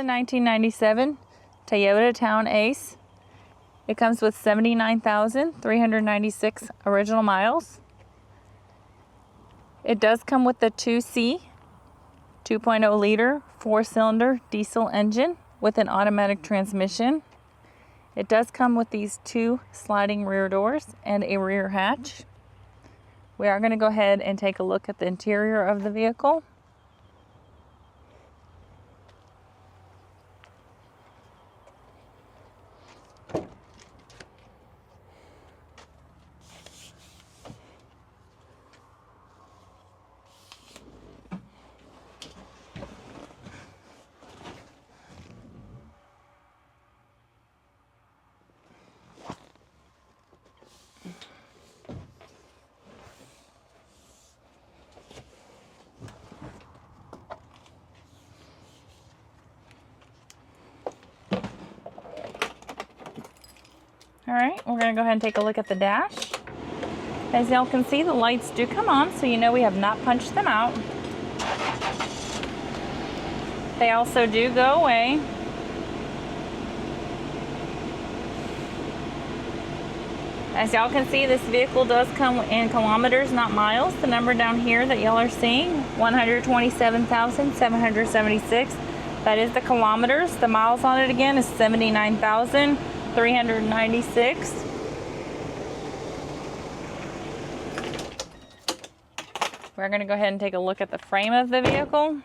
1997 Toyota TownAce. It comes with 79,396 original miles. It does come with the 2C 2.0 liter 4-cylinder diesel engine with an automatic transmission. It does come with these 2 sliding rear doors and a rear hatch. We are going to go ahead and take a look at the interior of the vehicle. Alright, we're going to go ahead and take a look at the dash. As y'all can see, the lights do come on, so you know we have not punched them out. They also do go away. As y'all can see, this vehicle does come in kilometers, not miles. The number down here that y'all are seeing, 127,776. That is the kilometers. The miles on it again is 79,396. We're going to go ahead and take a look at the frame of the vehicle.